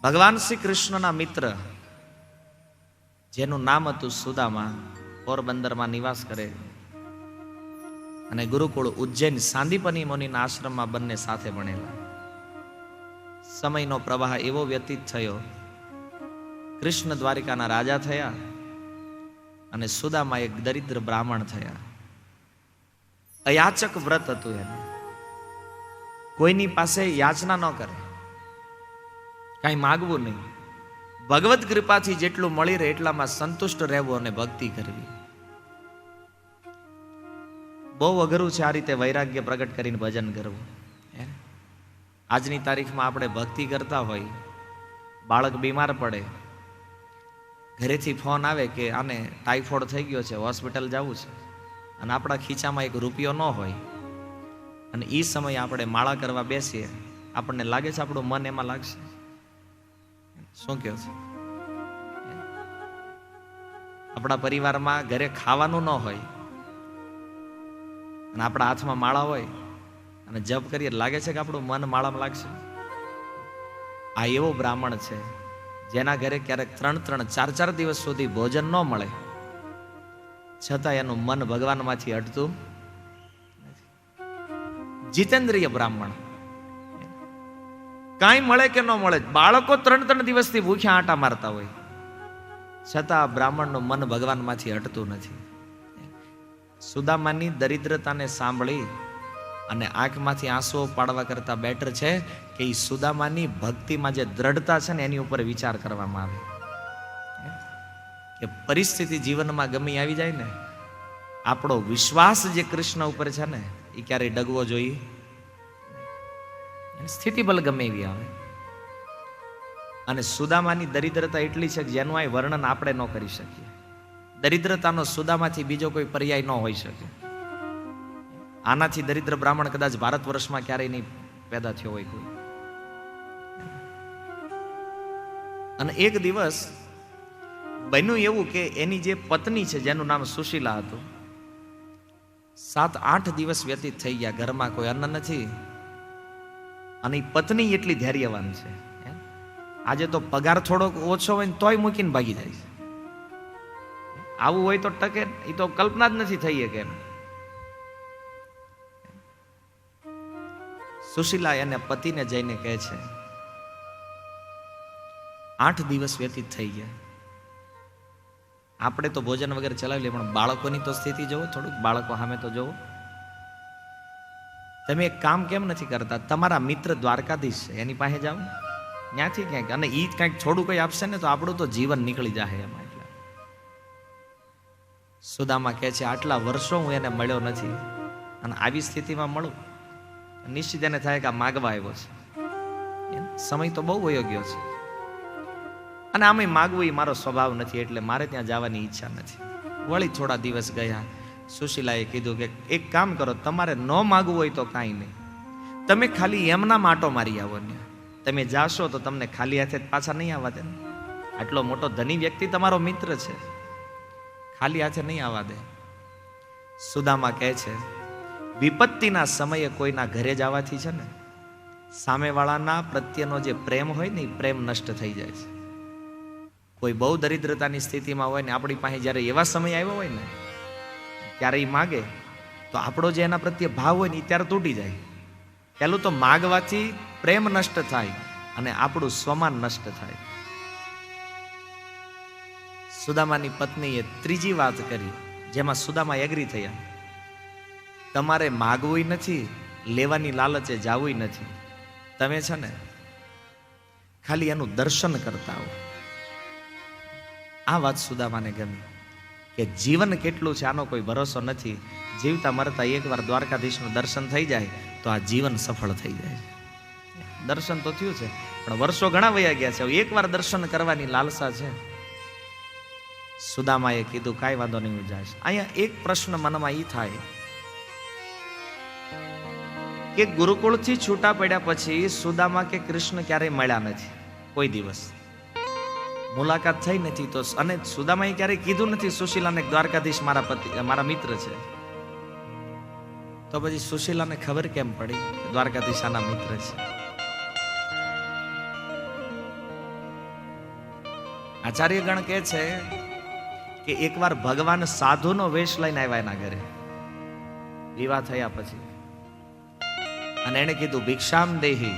ભગવાન શ્રી કૃષ્ણના મિત્ર જેનું નામ હતું સુદામા, પોરબંદરમાં નિવાસ કરે અને ગુરુકુળ ઉજ્જૈન સાંદીપની મુનિના આશ્રમમાં બંને સાથે ભણેલા. સમયનો પ્રવાહ એવો વ્યતીત થયો, કૃષ્ણ દ્વારિકાના રાજા થયા અને સુદામા એક દરિદ્ર બ્રાહ્મણ થયા. અયાચક વ્રત હતું એને, કોઈની પાસે યાચના ન કરે, કાંઈ માગવું નહીં, ભગવત કૃપાથી જેટલું મળી રહે એટલામાં સંતુષ્ટ રહેવું અને ભક્તિ કરવી. બહુ અઘરું છે આ રીતે વૈરાગ્ય પ્રગટ કરીને ભજન કરવું. આજની તારીખમાં આપણે ભક્તિ કરતા હોય, બાળક બીમાર પડે, ઘરેથી ફોન આવે કે આને ટાઇફોઇડ થઈ ગયો છે, હોસ્પિટલ જવું છે, અને આપણા ખીચામાં એક રૂપિયો ન હોય અને એ સમયે આપણે માળા કરવા બેસીએ, આપણને લાગે છે આપણું મન એમાં લાગશે? શું કહો છો? આપણા પરિવારમાં ઘરે ખાવાનું ન હોય અને આપણા હાથમાં માળા હોય અને જપ કરીએ, લાગે છે કે આપણું મન માળામાં લાગશે? આ એવો બ્રાહ્મણ છે જેના ઘરે ક્યારેક 3-4 દિવસ સુધી ભોજન ન મળે, છતાં એનું મન ભગવાનમાંથી હટતું નથી. જીતેન્દ્રિય બ્રાહ્મણ, કાંઈ મળે કે ન મળે, બાળકો 3 દિવસથી ભૂખ્યા આંટા મારતા હોય, છતાં બ્રાહ્મણનું મન ભગવાનમાંથી હટતું નથી. સુદામાની દરિદ્રતાને સાંભળી અને આંખમાંથી આંસુઓ પાડવા કરતા બેટર છે કે એ સુદામાની ભક્તિમાં જે દ્રઢતા છે ને એની ઉપર વિચાર કરવામાં આવે. કે પરિસ્થિતિ જીવનમાં ગમે આવી જાય ને, આપણો વિશ્વાસ જે કૃષ્ણ ઉપર છે ને એ ક્યારેય ડગવો જોઈએ. સ્થિતિ બલ ગમે એવી આવે. અને સુદામાની દરિદ્રતા એટલી છે કે જેનું આ વર્ણન આપણે ન કરી શકીએ. દરિદ્રતાનો સુદામાથી બીજો કોઈ પર્યાય ન હોઈ શકે. આનાથી દરિદ્ર બ્રાહ્મણ કદાચ ભારત વર્ષમાં ક્યારેય નહીં પેદા થયો હોય કોઈ. અને એક દિવસ બન્યું એવું કે એની જે પત્ની છે જેનું નામ સુશીલા હતું, 7-8 દિવસ વ્યતીત થઈ ગયા, ઘરમાં કોઈ અન્ન નથી અને પત્ની એટલી ધૈર્યવાન છે. આજે તો પગાર થોડોક ઓછો હોય ને તોય મૂકીને ભાગી જાય છે. આવું હોય તો ટકે, એ તો કલ્પના જ નથી થઈ કે. સુશીલા એને પતિને જઈને કહે છે, 8 દિવસ વ્યતીત થઈ ગયા, આપણે તો ભોજન વગેરે ચલાવી લઈએ, પણ બાળકોની તો સ્થિતિ જોવો, થોડુંક બાળકો સામે તો જોવો. તમે એક કામ કેમ નથી કરતા, તમારા મિત્ર દ્વારકાધીશ છે એની પાસે જાઓ, ત્યાંથી ક્યાંક, અને એ કંઈક થોડું કંઈ આપશે ને તો આપણું તો જીવન નીકળી જાય એમાં. એટલે સુદામા કહે છે, આટલા વર્ષો હું એને મળ્યો નથી અને આવી સ્થિતિમાં મળું, નિશ્ચિત એને થાય કે આ માગવા આવ્યો છે. સમય તો બહુ વયો ગયો છે અને આમે માગવું એ મારો સ્વભાવ નથી, એટલે મારે ત્યાં જવાની ઈચ્છા નથી. વળી થોડા દિવસ ગયા, સુશીલાએ કીધું કે એક કામ કરો, તમારે ન માગવું હોય તો કાંઈ નહીં, તમે ખાલી એમના માટો મારી આવો ને, તમે જાશો તો તમને ખાલી હાથે પાછા નહીં આવવા દે. આટલો મોટો ધની વ્યક્તિ તમારો મિત્ર છે, ખાલી હાથે નહીં આવવા દે. સુદામા કહે છે, વિપત્તિના સમયે કોઈના ઘરે જવાથી છે ને, સામેવાળાના પ્રત્યેનો જે પ્રેમ હોય ને એ પ્રેમ નષ્ટ થઈ જાય છે. કોઈ બહુ દરિદ્રતાની સ્થિતિમાં હોય ને આપણી પાસે જ્યારે એવા સમય આવ્યો હોય ને ત્યારે એ માગે તો આપણો જે એના પ્રત્યે ભાવ હોય ને એ ત્યારે તૂટી જાય. પહેલું તો માગવાથી પ્રેમ નષ્ટ થાય અને આપણું સ્વમાન નષ્ટ થાય. સુદામાની પત્નીએ ત્રીજી વાત કરી જેમાં સુદામા એગ્રી થયા, તમારે માગવું નથી, લેવાની લાલચે જાવું નથી, તમે છે ને ખાલી એનું દર્શન કરતા હો. આ વાત સુદામાને ગમી કે જીવન કેટલું છે આનો કોઈ ભરોસો નથી. જીવતા મરતા એકવાર દ્વારકાધીશનું દર્શન થઈ જાય તો આ જીવન સફળ થઈ જાય. દર્શન તો થયું છે પણ વર્ષો ઘણા વયા ગયા છે, એકવાર દર્શન કરવાની લાલસા છે. સુદામાએ કીધું કાંઈ વાંધો નહીં, હું જઈશ. અહીંયા એક પ્રશ્ન મનમાં એ થાય કે ગુરુકુળથી છૂટા પડ્યા પછી સુદામા કે કૃષ્ણ ક્યારેય મળ્યા નથી, કોઈ દિવસ મુલાકાત થઈ નથી. તો અને સુદામાએ ક્યારેય કીધું નથી સુશીલાને દ્વારકાધીશ મારા પતિ મારા મિત્ર છે. તો પછી સુશીલાને ખબર કેમ પડી દ્વારકાધીશ આના મિત્ર છે? આચાર્યગણ કહે છે કે એકવાર ભગવાન સાધુનો વેશ લઈને આવ્યા એના ઘરે વિવાહ થયા પછી, અને એને કીધું ભિક્ષામ દેહી,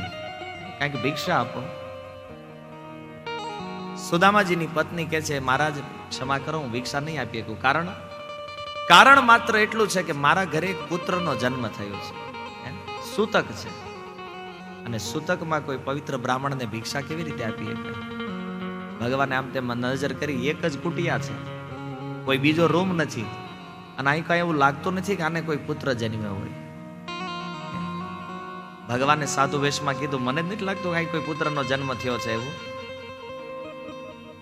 કારણ કે ભિક્ષા આપો. સુદામાજીની પત્ની કહે છે મહારાજ ક્ષમા કરો, હું ભિક્ષા નહીં આપી શકું. કારણ માત્ર એટલું છે કે મારા ઘરે એક પુત્રનો જન્મ થયો છે, સૂતક છે, અને સૂતકમાં કોઈ પવિત્ર બ્રાહ્મણને ભિક્ષા કેવી રીતે આપી શકાય? ભગવાને આમ તેમ નજર કરી, એક જ કુટિયા છે, કોઈ બીજો રૂમ નથી, અને અહીં કઈ એવું લાગતું નથી કે આને કોઈ પુત્ર જન્મ્યો હોય. ભગવાને સાધુ વેશમાં કીધું મને જ નથી લાગતું કે કોઈ પુત્રનો જન્મ થયો છે એવું.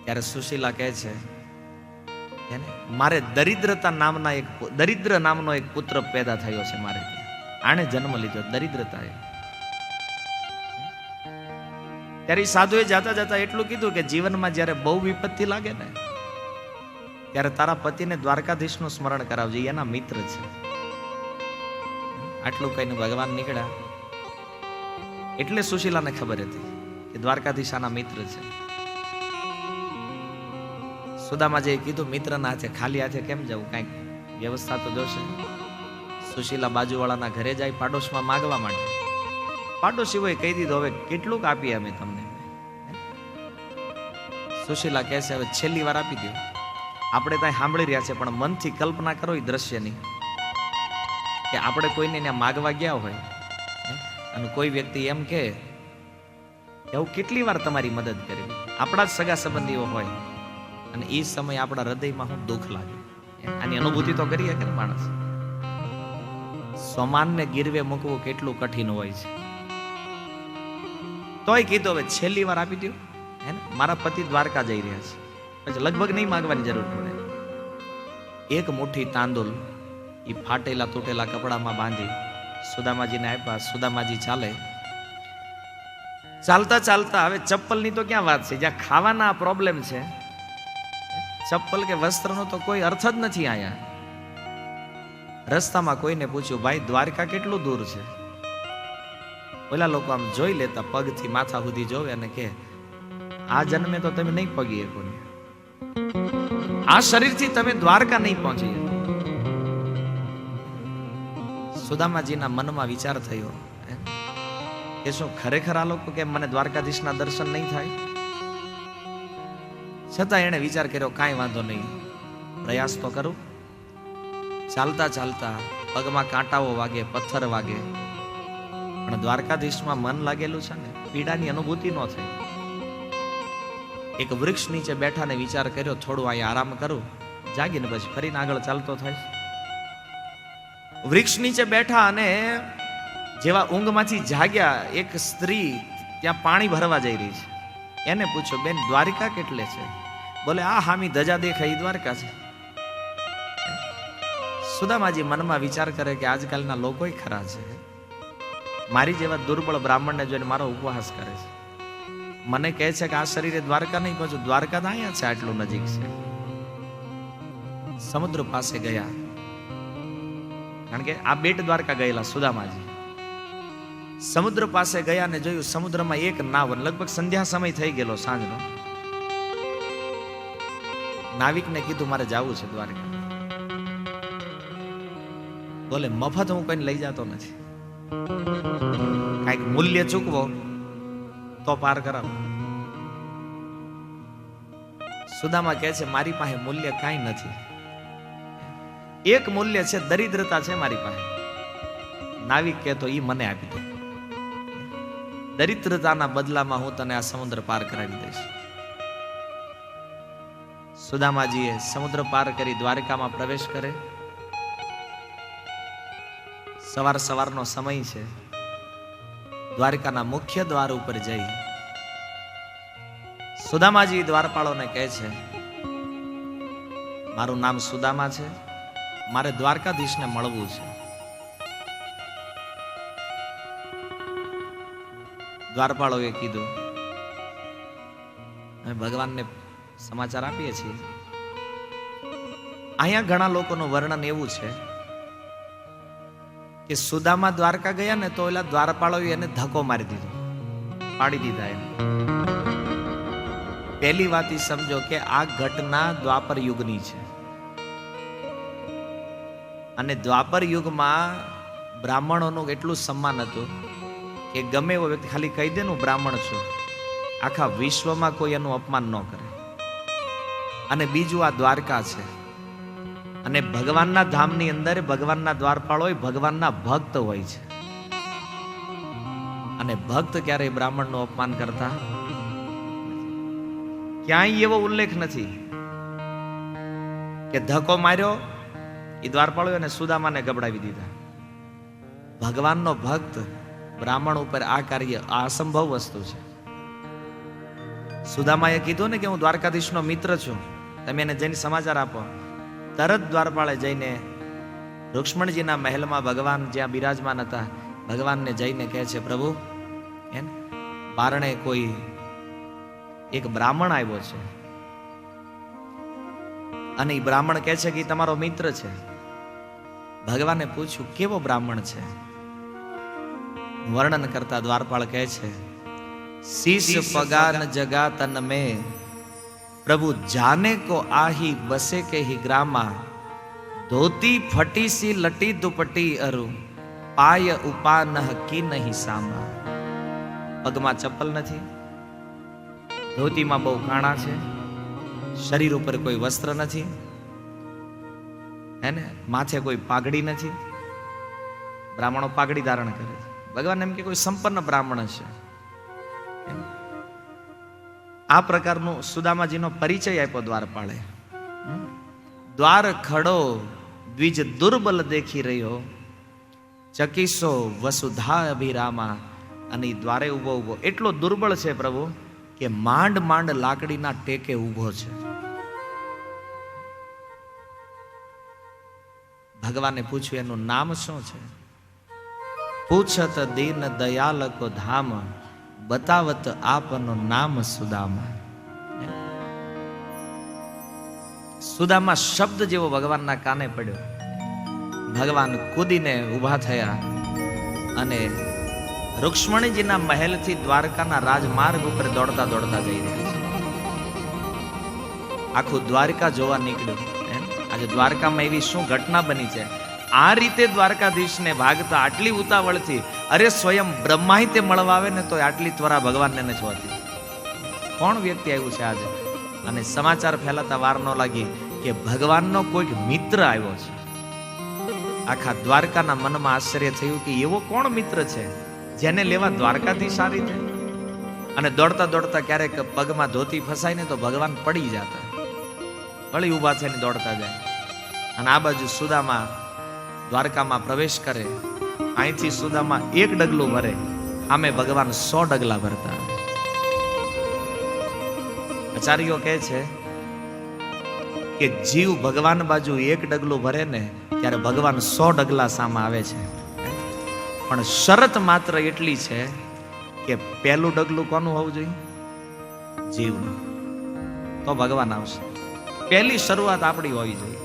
ત્યારે સુશીલા કહે છે મારે દરિદ્રતા નામના દરિદ્ર નામનો એક પુત્ર પેદા થયો છે મારે, આણે જન્મ લીધો દરિદ્રતા. ત્યારે સાધુએ જાતા જાતા એટલું કીધું કે જીવનમાં જ્યારે બહુ વિપત્તિ લાગે ને ત્યારે તારા પતિને દ્વારકાધીશનું સ્મરણ કરાવજે, એના મિત્ર છે. આટલું કહીને ભગવાન નીકળ્યા. એટલે સુશીલાને ખબર હતી કે દ્વારકાધીશ આના મિત્ર છે. સુદામાજીએ કીધું મિત્રના હાથે ખાલી હાથે કેમ જવું, કાંઈક વ્યવસ્થા તો જોશે. સુશીલા બાજુવાળાના ઘરે જાય પાડોશમાં માગવા માટે. પાડોશીઓએ કહી દીધું હવે કેટલુંક આપીએ અમે તમને. સુશીલા કહે છે હવે છેલ્લી વાર આપી દો. આપણે ત્યાં સાંભળી રહ્યા છે પણ મનથી કલ્પના કરો એ દ્રશ્યની, કે આપણે કોઈને ત્યાં માગવા ગયા હોય અને કોઈ વ્યક્તિ એમ કે એવું કેટલી વાર તમારી મદદ કરી, આપણા જ સગા સંબંધીઓ હોય, અને એ સમય આપણા હૃદયમાં હું દુઃખ લાગે. આની અનુભૂતિ તો કરીએ કે માણસ. સ્વમાનને ગીરવે મૂકવું કેટલું કઠિન હોય છે. તોય કીધું હવે છેલ્લી વાર આપી દો, હે ને, મારા પતિ દ્વારકા જઈ રહ્યા છે, પછી લગભગ નહીં માંગવાની જરૂર પડે. એક મુઠ્ઠી તાંદુલ એ ફાટેલા તૂટેલા કપડામાં બાંધી સુદામાજીને આપ્યા. સુદામાજી ચાલતા ચાલતા, હવે ચપ્પલની તો ક્યાં વાત છે, જ્યાં ખાવાના પ્રોબ્લેમ છે, ચપ્પલ કે વસ્ત્રનો તો કોઈ અર્થ જ નથી આયા. રસ્તામાં કોઈને પૂછ્યું ભાઈ દ્વારકા કેટલું દૂર છે? ઓલા લોકો આમ જોઈ લેતા, પગથી માથા સુધી જોવે અને કે આ જન્મે તો તમે નહીં પગી શકો, આ શરીરથી તમે દ્વારકા નહીં પહોંચી. સુદામાજીના મનમાં વિચાર થયો કે શું ખરેખર આ લોકો કે મને દ્વારકાધીશના દર્શન નહીં થાય? છતાં એને વિચાર કર્યો કાંઈ વાંધો નહીં, પ્રયાસ તો કરું. ચાલતા ચાલતા પગમાં કાંટાઓ વાગે, પથ્થર વાગે, પણ દ્વારકાધીશમાં મન લાગેલું છે ને, પીડાની અનુભૂતિ ન થઈ. એક વૃક્ષ નીચે બેઠા ને વિચાર કર્યો થોડું અહીંયા આરામ કરું, જાગીને પછી ફરીને આગળ ચાલતો થાય. વૃક્ષ નીચે બેઠા અને જેવા ઊંઘમાંથી જાગ્યા, એક સ્ત્રી ત્યાં પાણી ભરવા જઈ રહી છે. એને પૂછ્યો બેન દ્વારિકા કેટલે છે? બોલે આ હામી ધજા દેખાય દ્વારકા છે. સુદામાજી મનમાં વિચાર કરે કે આજકાલના લોકો ખરા છે, મારી જેવા દુર્બળ બ્રાહ્મણને જોઈને મારો ઉપવાસ કરે છે. મને કહે છે કે આ શરીરે દ્વારકા નહીં પહોંચું, દ્વારકા તો અહીંયા છે, આટલું નજીક છે. સમુદ્ર પાસે ગયા, કારણ કે આ બેટ દ્વારકા ગયેલા સુદામાજી. સમુદ્ર પાસે ગયા ને જોયું સમુદ્રમાં એક નાવ, લગભગ સંધ્યા સમય થઈ ગયેલો સાંજનો. નાવિકને કીધું મારે જવું છે દ્વારકા. બોલે મફત હું કોઈને લઈ જતો નથી, કઈક મૂલ્ય ચૂકવો તો પાર કરાવો. સુદામા કહે છે મારી પાસે મૂલ્ય કાંઈ નથી, એક મૂલ્ય છે દરિદ્રતા છે મારી પાસે. નાવિક કહેતો ઈ મને આપી દે, દરિદ્રતાના બદલામાં હું તને આ સમુદ્ર પાર કરાવી દઈશ. સુદામાજીએ સમુદ્ર પાર કરી દ્વારકામાં પ્રવેશ કરે. સવારનો સમય છે. દ્વારકાના મુખ્ય દ્વાર ઉપર જઈ સુદામાજી દ્વારપાળોને કહે છે મારું નામ સુદામા છે, મારે દ્વારકાધીશને મળવું છે. દ્વારપાળોએ કીધું અમે ભગવાનને સમાચાર આપીએ છીએ. અહીંયા ઘણા લોકોનું વર્ણન એવું છે કે સુદામા દ્વારકા ગયા ને તો ઓલા દ્વારપાળોએ એને ધક્કો મારી દીધો, પાડી દીધા એને. પહેલી વાત ઈ સમજો કે આ ઘટના દ્વાપર યુગની છે, અને દ્વાપર યુગમાં બ્રાહ્મણોનું એટલું સન્માન હતું કે ગમે એવો વ્યક્તિ ખાલી કહી દે હું બ્રાહ્મણ છું, આખા વિશ્વમાં કોઈ એનું અપમાન ન કરે. અને બીજું આ દ્વારકા છે, અને ભગવાનના ધામની અંદર ભગવાનના દ્વારપાળ હોય, ભગવાનના ભક્ત હોય છે, અને ભક્ત ક્યારેય બ્રાહ્મણનું અપમાન કરતા ક્યાંય એવો ઉલ્લેખ નથી કે ધક્કો માર્યો એ દ્વારપાળો અને સુદામાને ગબડાવી દીધા. ભગવાનનો ભક્ત બ્રાહ્મણ ઉપર આ કાર્ય અસંભવ વસ્તુ છે. સુદામાએ કીધું ને કે હું દ્વારકાધીશનો મિત્ર છું, તમે એને જઈને સમાચાર આપો. તરત દ્વારપાળે જઈને રુક્ષ્મણજીના મહેલમાં ભગવાન જ્યાં બિરાજમાન હતા, ભગવાનને જઈને કહે છે, પ્રભુ એમ બારણે કોઈ એક બ્રાહ્મણ આવ્યો છે, અને એ બ્રાહ્મણ કહે છે કે તમારો મિત્ર છે. ભગવાને પૂછ્યું કેવો બ્રાહ્મણ છે? વર્ણન કરતા દ્વારપાળ કહે છે, શીશ પગાન જગા તન में प्रभु जाने को आही बसे के ही ग्रामा धोती फटी सी लटी दुपटी अरु पाय उपान की नहीं सामा. પગમાં ચપ્પલ નથી, ધોતીમાં બહુ કાણા છે, શરીર ઉપર કોઈ વસ્ત્ર નથી, હે ને, માથે કોઈ પાઘડી નથી. બ્રાહ્મણો પાઘડી ધારણ કરે છે. ભગવાન એમ કે કોઈ સંપન્ન બ્રાહ્મણ છે. આ પ્રકારનું સુદામાજીનો પરિચય આપ્યો દ્વારપાળે. દ્વાર ખડો દ્વિજ દુર્બલ દેખી રહ્યો, ચકીસો વસુધા અભિરામા. અને દ્વારે ઉભો ઉભો એટલો દુર્બળ છે પ્રભુ કે માંડ માંડ લાકડીના ટેકે ઉભો છે. ભગવાને પૂછ્યું એનું નામ શું છે? પૂછત દીન દયાલ કો ધામ, બતાવત આપનું નામ સુદામા. સુદામા શબ્દ જેવો ભગવાનના કાને પડ્યો. ભગવાન કૂદીને ઉભા થયા અને રુક્ષ્મણીજીના મહેલથી દ્વારકાના રાજમાર્ગ ઉપર દોડતા દોડતા જઈ રહ્યા છે. આખું દ્વારકા જોવા નીકળ્યું. આજે દ્વારકામાં એવી શું ઘટના બની છે? આ રીતે દ્વારકાધીશને ભાગતા આટલી ઉતાવળથી, અરે સ્વયં બ્રહ્માય તે મળવા આવે ને તો આટલી ત્વરા ભગવાનને નથી હોતી. કોણ વ્યક્તિ આવ્યું છે આજે? અને સમાચાર ફેલાતા વાર ન લાગી કે ભગવાનનો કોઈક મિત્ર આવ્યો છે. આખા દ્વારકાના મનમાં આશ્ચર્ય થયું કે એવો કોણ મિત્ર છે જેને લેવા દ્વારકાધીશ આ રીતે. અને દોડતા દોડતા ક્યારેક પગમાં ધોતી ફસાય ને તો ભગવાન પડી જતા, વળી ઉભા થઈને દોડતા જાય. અને આ બાજુ સુદામા દ્વારકામાં પ્રવેશ કરે. અહીંથી સુદામા એક ડગલું ભરે, આમે ભગવાન 100 ડગલા ભરતા. આચાર્યો કહે છે કે જીવ ભગવાન બાજુ એક ડગલું ભરે ને ત્યારે ભગવાન 100 ડગલા સામે આવે છે. પણ શરત માત્ર એટલી છે કે પહેલું ડગલું કોનું હોવું જોઈએ? જીવનું. તો ભગવાન આવશે. પહેલી શરૂઆત આપણી હોવી જોઈએ.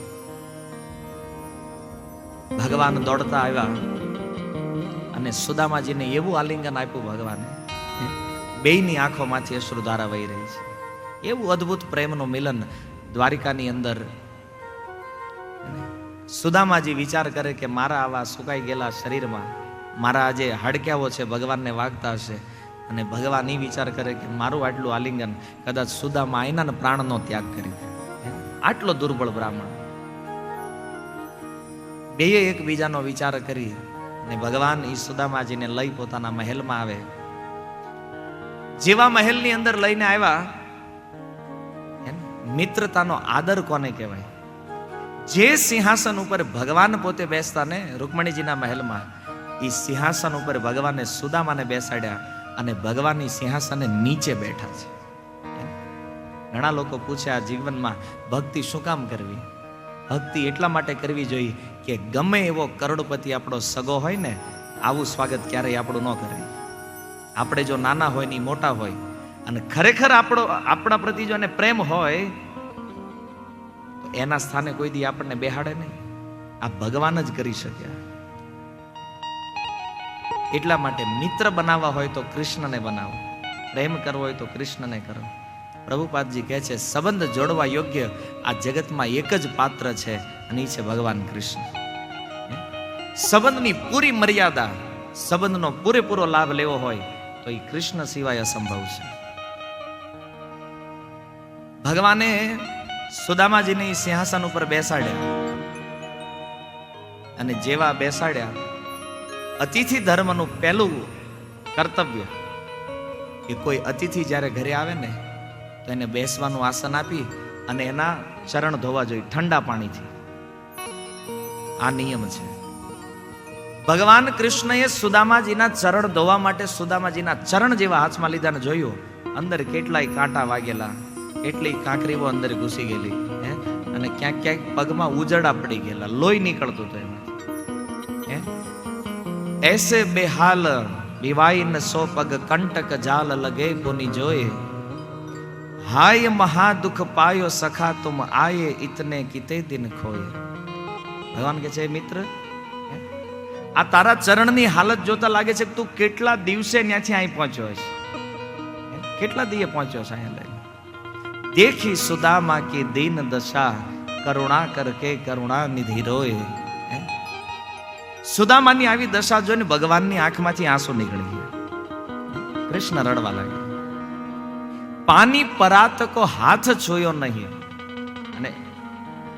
ભગવાન દોડતા આવ્યા અને સુદામાજીને એવું આલિંગન આપ્યું ભગવાને, બેયની આંખોમાંથી અશ્રુધારા વહી રહી છે. એવું અદ્ભુત પ્રેમનું મિલન દ્વારિકાની અંદર. સુદામાજી વિચાર કરે કે મારા આવા સુકાઈ ગયેલા શરીરમાં મારા આજે હાડક્યાઓ છે ભગવાનને વાગતા હશે, અને ભગવાન એ વિચાર કરે કે મારું આટલું આલિંગન કદાચ સુદામા એના પ્રાણનો ત્યાગ કરી દે. આટલો દુર્બળ બ્રાહ્મણ. બેય એકબીજાનો વિચાર કરી અને ભગવાન ઈ સુદામાજીને લઈ પોતાના મહેલમાં આવે. જેવા મહેલની અંદર લઈને આવ્યા, મિત્રતાનો આદર કોને કહેવાય? જે સિંહાસન ઉપર ભગવાન પોતે બેસતા ને રૂકમણીજીના મહેલમાં, એ સિંહાસન ઉપર ભગવાને સુદામાને બેસાડ્યા અને ભગવાનની સિંહાસને નીચે બેઠા છે. ઘણા લોકો પૂછે આ જીવનમાં ભક્તિ શું કામ કરવી? ભક્તિ એટલા માટે કરવી જોઈએ કે ગમે એવો કરોડપતિ આપણો સગો હોય ને, આવું સ્વાગત ક્યારેય આપણું ન કરે. આપણે જો નાના હોય ને મોટા હોય, અને ખરેખર આપણા પ્રતિ જો એને પ્રેમ હોય તો એના સ્થાને કોઈ દી આપણને બેહાડે નહીં. આ ભગવાન જ કરી શક્યા. એટલા માટે મિત્ર બનાવવા હોય તો કૃષ્ણને બનાવો, પ્રેમ કરવો હોય તો કૃષ્ણને કરો. પ્રભુપાદજી કહે છે સંબંધ જોડવા યોગ્ય આ જગતમાં એક જ પાત્ર છે અને એ છે ભગવાન કૃષ્ણ. સંબંધની પૂરી મર્યાદા, સંબંધનો પૂરેપૂરો લાભ લેવો હોય તો એ કૃષ્ણ સિવાય અસંભવ છે. ભગવાને સુદામાજીને સિંહાસન ઉપર બેસાડ્યા અને જેવા બેસાડ્યા, અતિથિ ધર્મનું પહેલું કર્તવ્ય કે કોઈ અતિથિ જ્યારે ઘરે આવે ને તો એને બેસવાનું આસન આપી અને એના ચરણ ધોવા જોઈએ ઠંડા પાણીથી. આ નિયમ છે. ભગવાન કૃષ્ણએ સુદામાજીના ચરણ ધોવા માટે સુદામાજીના ચરણ જેવા હાથમાં લીધા ને જોયું અંદર કેટલાય કાંટા વાગેલા, એટલી કાંકરીઓ અંદર ઘૂસી ગયેલી, અને ક્યાંક ક્યાંક પગમાં ઉજડા પડી ગયેલા, લોહી નીકળતું હતું એમાંથી. એસે બેહાલ વિવાઈ ન સો પગ કંટક જાલ લગે કોની જોએ, હાય મહા દુખ પાયો સખા તુમ આયે ઇતને કિતે દિન ખોએ. ભગવાન કે છે મિત્ર, આ તારા ચરણની હાલત જોતા લાગે છે કે તું કેટલા દિવસે ત્યાંથી અહીં પહોંચ્યો છે, કેટલા દિવસે પહોંચ્યો છે અહીંયા લઈને. દેખી સુદામા કી દીન દશા કરુણા કરકે કરુણા નિધિ રોય. સુદામાની આવી દશા જોઈને ભગવાનની આંખમાંથી આંસુ નીકળી ગયા. કૃષ્ણ રડવા લાગ્યા. પાની પરાત કો હાથ છોયો નહીં. અને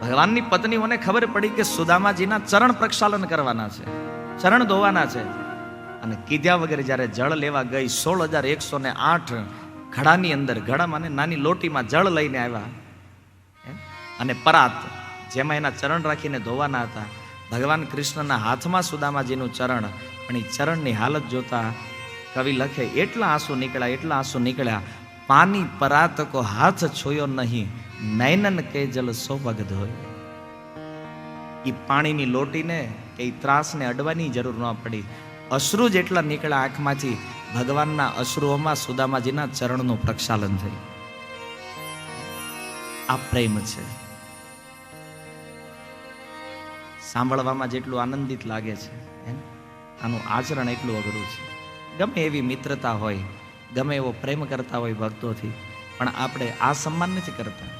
ભગવાનની પત્નીઓને ખબર પડી કે સુદામાજીના ચરણ પ્રક્ષાલન કરવાના છે, ચરણ ધોવાના છે. અને કીધા વગર જ્યારે જળ લેવા ગઈ 16,108 ઘડાની અંદર, ઘડામાં નાની લોટીમાં જળ લઈને આવ્યા અને પરાત જેમાં એના ચરણ રાખીને ધોવાના હતા, ભગવાન કૃષ્ણના હાથમાં સુદામાજીનું ચરણ. પણ એ ચરણની હાલત જોતા કવિ લખે એટલા આંસુ નીકળ્યા, એટલા આંસુ નીકળ્યા. પાની પરાત કો હાથ છોયો નહીં, નૈનન કે જલ સો પગ ધોય. એ પાણીની લોટીને કે એ ત્રાસને અડવાની જરૂર ન પડી. અશ્રુ જેટલા નીકળ્યા આંખમાંથી, ભગવાનના અશ્રુઓમાં સુદામાજીના ચરણનું પ્રક્ષાલન થયું. આ પ્રેમ છે. સાંભળવામાં જેટલું આનંદિત લાગે છે, આનું આચરણ એટલું અઘરું છે. ગમે એવી મિત્રતા હોય, ગમે એવો પ્રેમ કરતા હોય ભક્તોથી, પણ આપણે આ સન્માન નથી કરતા.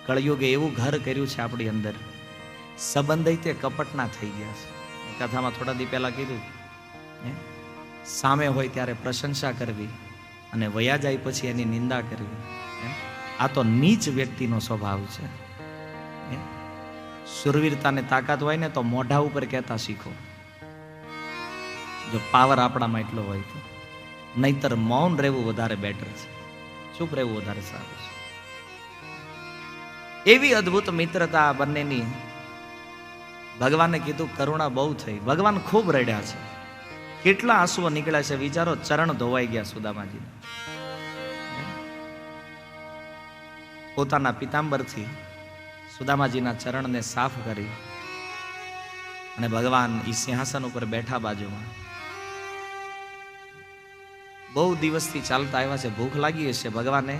કળયુગે એવું ઘર કર્યું છે આપણી અંદર, સંબંધ તે કપટના થઈ ગયા છે. કથામાં થોડા દી પહેલા કીધું, સામે હોય ત્યારે પ્રશંસા કરવી અને વયા જાય પછી એની નિંદા કરવી. આ તો નીચ વ્યક્તિનો સ્વભાવ છે. સુરવીરતાને તાકાત હોય ને તો મોઢા ઉપર કહેતા શીખો, જો પાવર આપણામાં એટલો હોય તો. નહીતર મૌન રહેવું વધારે બેટર છે, ચૂપ રહેવું વધારે સારું છે. એવી અદ્ભુત મિત્રતા બંનેની. ભગવાને કીધું કરુણા બહુ થઈ. ભગવાન ખૂબ રડ્યા છે, કેટલા આંસુઓ નીકળ્યા છે વિચારો. ચરણ ધોવાઈ ગયા સુદામાજી, પોતાના પિતાંબરથી સુદામાજીના ચરણને સાફ કરી અને ભગવાન ઈ સિંહાસન ઉપર બેઠા બાજુમાં. બહુ દિવસથી ચાલતા આવ્યા છે, ભૂખ લાગી હશે. ભગવાને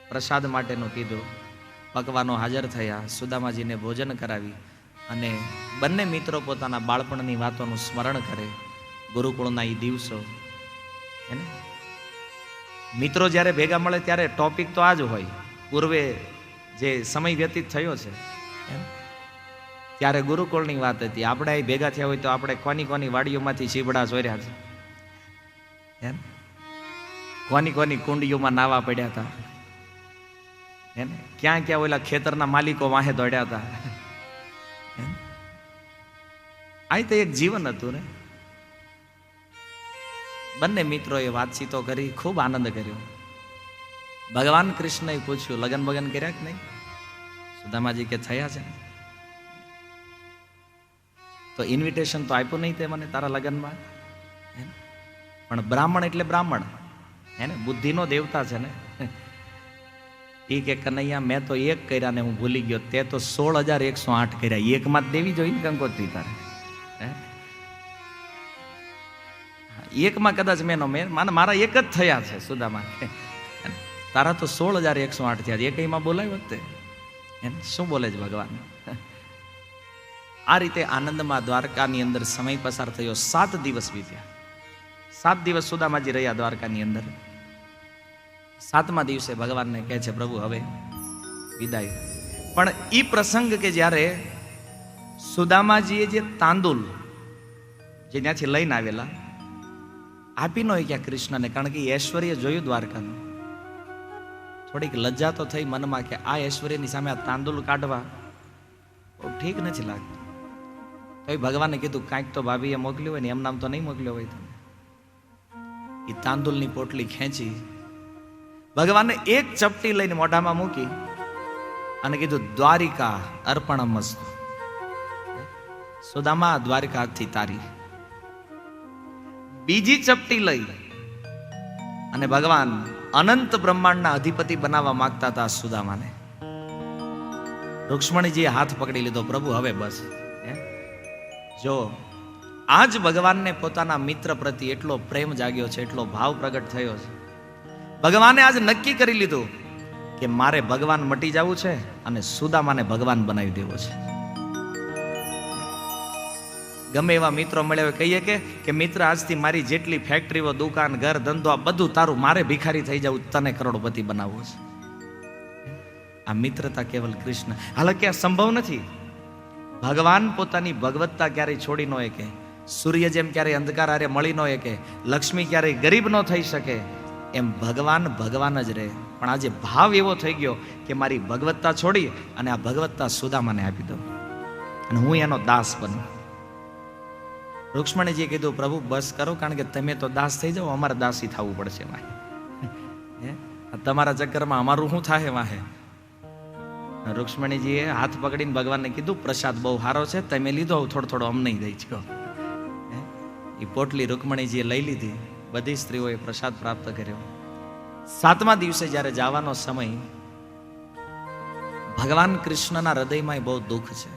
પ્રસાદ માટેનું કીધું, પકવાનો હાજર થયા, સુદામાજીને ભોજન કરાવી અને બંને મિત્રો પોતાના બાળપણની વાતોનું સ્મરણ કરે. ગુરુકુળના એ દિવસો, એને મિત્રો જ્યારે ભેગા મળે ત્યારે ટોપિક તો આ જ હોય. પૂર્વે જે સમય વ્યતીત થયો છે ત્યારે ગુરુકુળની વાત હતી. આપણે અહીં ભેગા થયા હોય તો આપણે કોની કોની વાડીઓમાંથી ચીબડા ચોર્યા છે, એમ કોની કોની કુંડીઓમાં નાવા પડ્યા હતા, એને ક્યાં ક્યાં ઓલા ખેતરના માલિકો વાહે દોડ્યા હતા. આ તો એક જીવન હતું ને. બંને મિત્રોએ વાતચીતો કરી, ખૂબ આનંદ કર્યો. ભગવાન કૃષ્ણએ પૂછ્યું, લગન બગન કર્યા કે નહીં? સુદામાજી કે થયા છે. તો ઇન્વિટેશન તો આપ્યું નહીં તે મને તારા લગનમાં. પણ બ્રાહ્મણ એટલે બ્રાહ્મણ, હે ને, બુદ્ધિનો દેવતા છે ને. એ કે કનૈયા મેં તો એક કર્યા ને હું ભૂલી ગયો, તે તો 16,108 કર્યા. એકમાં જ દેવી જોઈ ને કંકોત્રી તારે. એકમાં કદાચ મેં મારા એક જ થયા છે સુદામા. તારા તો 16,108 થયા. એકમાં બોલાવ્યો તે શું બોલે છે ભગવાન. આ રીતે આનંદમાં દ્વારકાની અંદર સમય પસાર થયો. 7 દિવસ વીત્યા. 7 દિવસ સુદામાજી રહ્યા દ્વારકાની અંદર. 7મા દિવસે ભગવાનને કહે છે પ્રભુ હવે વિદાય. પણ ઈ પ્રસંગ કે જ્યારે સુદામાજીએ જે તાંદુલ જે ત્યાંથી લઈને આવેલા આપી ન હોય ક્યાં કૃષ્ણને, કારણ કે ઐશ્વર્ય જોયું દ્વારકાનું. થોડીક લજ્જા તો થઈ મનમાં કે આ ઐશ્વર્યની સામે આ તાંદુલ કાઢવા ઠીક નથી લાગતું. તો ભગવાને કીધું કાંઈક તો ભાભીએ મોકલ્યું હોય ને, એમ નામ તો નહીં મોકલ્યો હોય તમે. એ તાંદુલની પોટલી ખેંચી ભગવાનને એક ચપટી લઈને મોઢામાં મૂકી અને કીધું દ્વારિકા અર્પણમસ્તુ. સુદામા દ્વારિકા આજથી તારી. બીજી ચપટી લઈ અને ભગવાન અનંત બ્રહ્માંડના અધિપતિ બનાવવા માંગતા હતા સુદામાને. રૂક્ષ્મણીજીએ હાથ પકડી લીધો, પ્રભુ હવે બસ. જો આજ ભગવાનને પોતાના મિત્ર પ્રત્યે એટલો પ્રેમ જાગ્યો છે, એટલો ભાવ પ્રગટ થયો છે. ભગવાને આજ નક્કી કરી લીધું કે મારે ભગવાન મટી જવું છે અને સુદામાને ભગવાન બનાવી દેવો છે. ગમે એવા મિત્રો મળ્યા કહીએ કે મિત્ર આજથી મારી જેટલી ફેક્ટરીઓ, દુકાન, ઘર, ધંધો આ બધું તારું, મારે ભિખારી થઈ જવું, તને કરોડપતિ બનાવવો છે. આ મિત્રતા કેવલ કૃષ્ણ. હાલાકી આ સંભવ નથી. ભગવાન પોતાની ભગવત્તા ક્યારેય છોડી ન શકે. સૂર્ય જેમ ક્યારેય અંધકાર હારે મળી ન શકે, લક્ષ્મી ક્યારેય ગરીબ ન થઈ શકે, એમ ભગવાન ભગવાન જ રહે. પણ આજે ભાવ એવો થઈ ગયો કે મારી ભગવત્તા છોડી અને આ ભગવત્તા સુદામાને આપી દઉં અને હું એનો દાસ બનું. રૂક્ષ્મણીજીએ કીધું પ્રભુ બસ કરો, કારણ કે તમે તો દાસ થઈ જાઓ, અમારે દાસી થવું પડશે. તમારા ચક્કરમાં અમારું શું થાય વાહે. રૂક્ષ્મણીજીએ હાથ પકડીને ભગવાનને કીધું પ્રસાદ બહુ સારો છે, તમે લીધો, થોડો થોડો અમને દઈ છો. એ પોટલી રૂક્ષ્મણીજીએ લઈ લીધી. બધી સ્ત્રીઓએ પ્રસાદ પ્રાપ્ત કર્યો. 7મા દિવસે જ્યારે જવાનો સમય, ભગવાન કૃષ્ણના હૃદયમાં બહુ દુઃખ છે.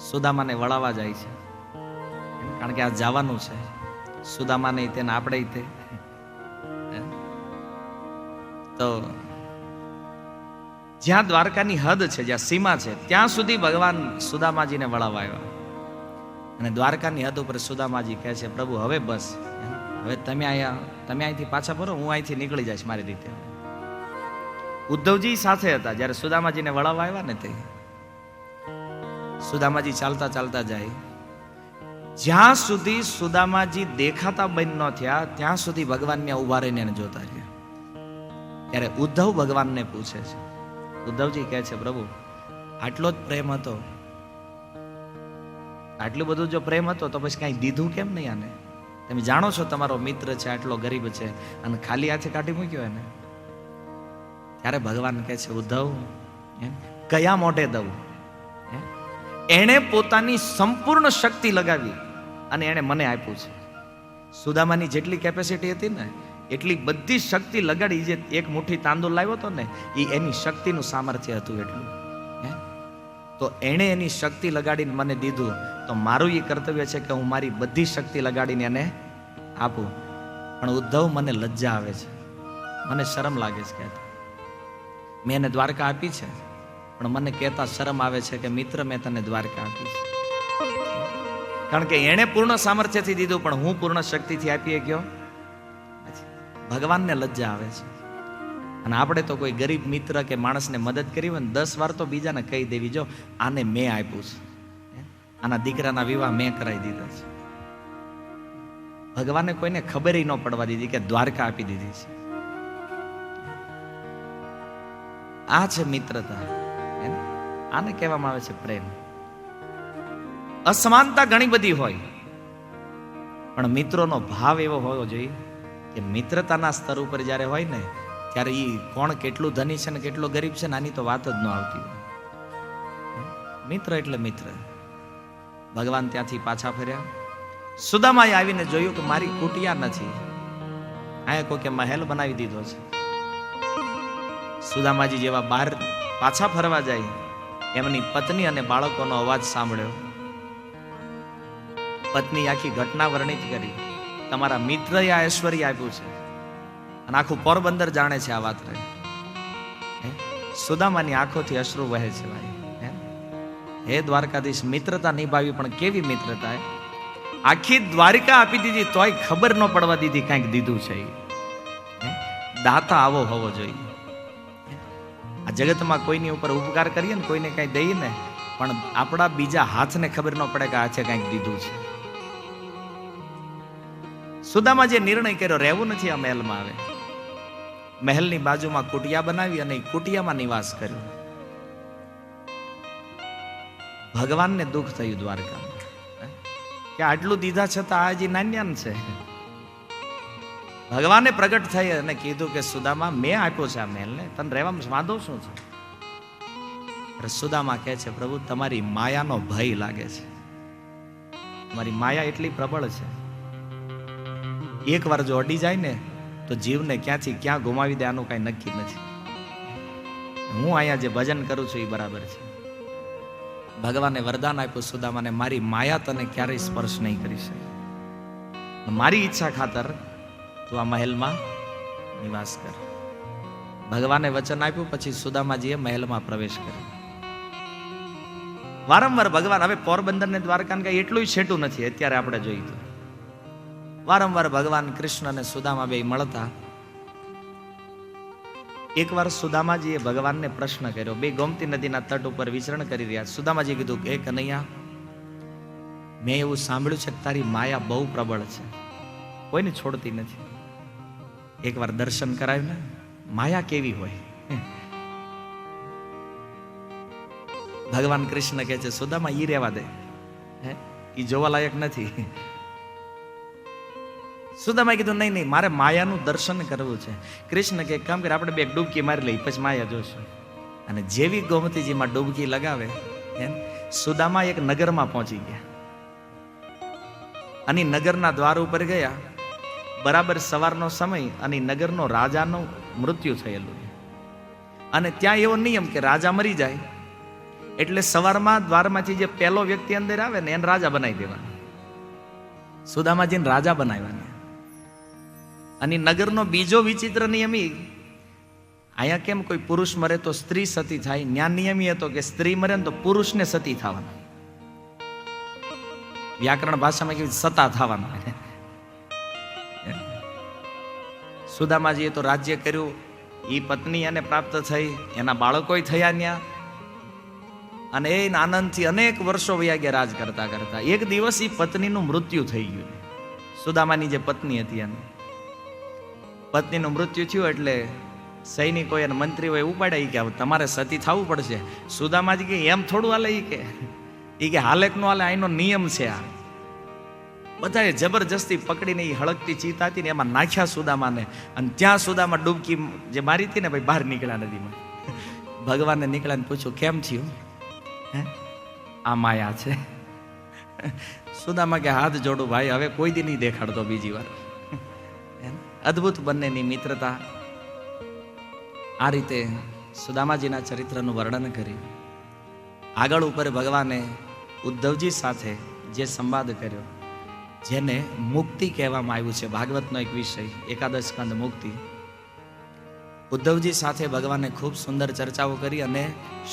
સુદામાને વળાવવા જાય છે, કારણ કે આ જવાનું છે. સુદામાને તેને આપણે તે તો જ્યાં દ્વારકાની હદ છે, જ્યાં સીમા છે, ત્યાં સુધી ભગવાન સુદામાજીને વળાવવા આવ્યા. અને દ્વારકાની હદ ઉપર સુદામાજી કહે છે પ્રભુ હવે બસ, હવે તમે અહીંથી પાછા ફરો, હું અહીંથી નીકળી જઈશ મારી રીતે. ઉદ્ધવજી સાથે હતા જ્યારે સુદામાજીને વળાવવા આવ્યા ને. તે સુદામાજી ચાલતા ચાલતા જાય. જ્યાં સુધી સુદામાજી દેખાતા બંધ ન થયા ત્યાં સુધી ભગવાન ત્યાં ઉભા રહીને એને જોતા રહ્યા. ત્યારે ઉદ્ધવ ભગવાનને પૂછે છે. ઉદ્ધવજી કહે છે પ્રભુ આટલો જ પ્રેમ હતો, આટલું બધું જો પ્રેમ હતો તો પછી કઈ દીધું કેમ નહીં આને? તમે જાણો છો તમારો મિત્ર છે, આટલો ગરીબ છે, અને ખાલી હાથે કાઢી મૂક્યો એને. ત્યારે ભગવાન કહે છે ઉદ્ધવ કયા મોઢે દઉં? એણે પોતાની સંપૂર્ણ શક્તિ લગાવી અને એણે મને આપ્યું છે. સુદામાની જેટલી કેપેસિટી હતી ને એટલી બધી શક્તિ લગાડી. જે એક મુઠ્ઠી તાંદુલ લાવ્યો હતો ને એ એની શક્તિનું સામર્થ્ય હતું એટલું. તો એણે એની શક્તિ લગાડીને મને દીધું, તો મારું એ કર્તવ્ય છે કે હું મારી બધી શક્તિ લગાડીને એને આપું. પણ ઉદ્ધવ મને લજ્જા આવે છે, મને શરમ લાગે છે. કહેતા મેં એને દ્વારકા આપી છે, પણ મને કહેતા શરમ આવે છે કે મિત્ર મેં તને દ્વારકા આપી છે. કારણ કે એણે પૂર્ણ સામર્થ્યથી દીધું, પણ હું પૂર્ણ શક્તિથી આપી ગયો. ભગવાનને લજ્જા આવે છે. અને આપણે તો કોઈ ગરીબ મિત્ર કે માણસને મદદ કરી હોય ને 10 વાર તો બીજાને કહી દેવી, જો આને મેં આપ્યું છે, આના દીકરાના વિવાહ મેં કરાવી દીધા છે. ભગવાને કોઈને ખબર ન પડવા દીધી કે દ્વારકા આપી દીધી છે. આ છે મિત્રતા. આને કહેવામાં આવે છે પ્રેમ. અસમાનતા ઘણી બધી હોય, પણ મિત્રોનો ભાવ એવો હોવો જોઈએ કે મિત્રતાના સ્તર ઉપર જ્યારે હોય ને ત્યારે એ કોણ કેટલું ધની છે ને કેટલો ગરીબ છે ને આની તો વાત જ ન આવતી હોય. મિત્ર એટલે મિત્ર. ભગવાન ત્યાંથી પાછા ફર્યા. સુદામાએ આવીને જોયું કે મારી કુટિયા નથી, આ કોઈ કે મહેલ બનાવી દીધો છે. સુદામાજી જેવા બહાર પાછા ફરવા જાય, એમની પત્ની અને બાળકોનો અવાજ સાંભળ્યો. પત્ની આખી ઘટના વર્ણિત કરી. તમારા મિત્રએ આ ઐશ્વર્ય આપ્યું છે અને આખું પોરબંદર જાણે છે આ વાત રહી. સુદામાની આંખોથી અશ્રુ વહે છે. ભાઈ હે દ્વારકાધીશ, મિત્રતા નિભાવી, પણ કેવી મિત્રતા! આખી દ્વારિકા આપી દીધી તોય ખબર ન પડવા દીધી કાંઈક દીધું છે. દાતા આવો હોવો જોઈએ. આ જગતમાં કોઈની ઉપર ઉપકાર કરીએ ને, કોઈને કઈ દઈએ ને, પણ આપણા બીજા હાથને ખબર ન પડે કે આ છે કંઈક દીધું છે. સુદામા જે નિર્ણય કર્યો, રહેવું નથી આ મહેલમાં. આવે મહેલની બાજુમાં કુટિયા બનાવી અને કુટિયામાં નિવાસ કર્યો. ભગવાનને દુઃખ થયું દ્વારકામાં કે આટલું દીધા છતાં આ હજી નાન્યાન છે. ભગવાને પ્રગટ થઈ અને કીધું કે સુદામા, મેં આપ્યો છે આ મહેલને, તને રહેવામાં વાંધો શું છે? સુદામા કહે છે, પ્રભુ તમારી માયાનો ભય લાગે છે. તમારી માયા એટલી પ્રબળ છે, એક વાર જો અડી જાય ને તો જીવને ક્યાંથી ક્યાં ગુમાવી દે આનું કઈ નક્કી નથી. હું અહીંયા જે ભજન કરું છું એ બરાબર છે. ભગવાને વરદાન આપ્યું સુદામાને, મારી માયા તને ક્યારેય સ્પર્શ નહીં કરી શકે. મારી ઈચ્છા ખાતર તું આ મહેલમાં નિવાસ કર. ભગવાને વચન આપ્યું, પછી સુદામાજીએ મહેલમાં પ્રવેશ કર્યો. વારંવાર ભગવાન, હવે પોરબંદર ને દ્વારકા કઈ એટલું છેટું નથી અત્યારે આપણે જોઈએ તો, વારંવાર ભગવાન કૃષ્ણ અને સુદામા બે મળતા. એકવાર સુદામાજીએ ભગવાનને પ્રશ્ન કર્યો, બે ગોમતી નદીના તટ ઉપર વિચરણ કરી રહ્યા. સુદામાજી કીધું, એ કનૈયા, મેં એવું સાંભળ્યું છે કે તારી માયા બહુ પ્રબળ છે, કોઈને છોડતી નથી. એકવાર દર્શન કરાવ્યું ને, માયા કેવી હોય. ભગવાન કૃષ્ણ કહે છે, સુદામા ઈ રહેવા દે, ઈ જોવા લાયક નથી. સુદામાએ કીધું, નહીં નહીં, મારે માયાનું દર્શન કરવું છે. કૃષ્ણ કે કામ કરે, આપણે બે ડૂબકી મારી લઈ, પછી માયા જોશું. અને જેવી ગોમતીજીમાં ડૂબકી લગાવે, સુદામા એક નગરમાં પહોંચી ગયા. અને નગરના દ્વાર ઉપર ગયા. બરાબર સવારનો સમય, અને નગરનો રાજાનું મૃત્યુ થયેલું. અને ત્યાં એવો નિયમ કે રાજા મરી જાય એટલે સવારમાં દ્વારમાંથી જે પહેલો વ્યક્તિ અંદર આવે ને એને રાજા બનાવી દેવાનો. સુદામાજીને રાજા બનાવ્યા. અને નગરનો બીજો વિચિત્ર નિયમ, અહીંયા કેમ કોઈ પુરુષ મરે તો સ્ત્રી સતી થાય, ન્યા નિયમ એ હતો કે સ્ત્રી મરે ને તો પુરુષને સતી થવાના. વ્યાકરણ ભાષામાં કેવી સતા થવાના. સુદામાજીએ તો રાજ્ય કર્યું, એ પત્ની એને પ્રાપ્ત થઈ, એના બાળકો થયા ન્યા, અને એ આનંદથી અનેક વર્ષો વયા ગયા રાજ કરતા કરતા. એક દિવસ એ પત્નીનું મૃત્યુ થઈ ગયું. સુદામાની જે પત્ની હતી એનું પત્નીનું મૃત્યુ થયું એટલે સૈનિકોએ અને મંત્રીઓએ ઉપાડ્યા. કે હવે તમારે સતી થવું પડશે. સુદામાજી કે એમ થોડું હાલે, એ કે હાલેક નો હાલે, આનો નિયમ છે. આ બધાએ જબરજસ્તી પકડીને એ હળકતી ચિતા હતી ને એમાં નાખ્યા સુદામાને, અને ત્યાં સુદામા ડૂબકી જે મારી હતી ને ભાઈ બહાર નીકળ્યા નદીમાં. ભગવાનને નીકળ્યા પૂછ્યું, કેમ થયું? આ માયા છે. સુદામા કે હાથ જોડું ભાઈ, હવે કોઈ દી નહીં દેખાડતો બીજી વાર. અદ્ભુત બંનેની મિત્રતા. આ રીતે સુદામાજીના ચરિત્રનું વર્ણન કર્યું. આગળ ઉપર ભગવાને ઉદ્ધવજી સાથે જે સંવાદ કર્યો, જેને મુક્તિ કહેવામાં આવ્યું છે, ભાગવતનો એક વિષય, એકાદશ સ્કંદ મુક્તિ. ઉદ્ધવજી સાથે ભગવાને ખૂબ સુંદર ચર્ચાઓ કરી અને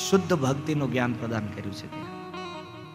શુદ્ધ ભક્તિનું જ્ઞાન પ્રદાન કર્યું છે.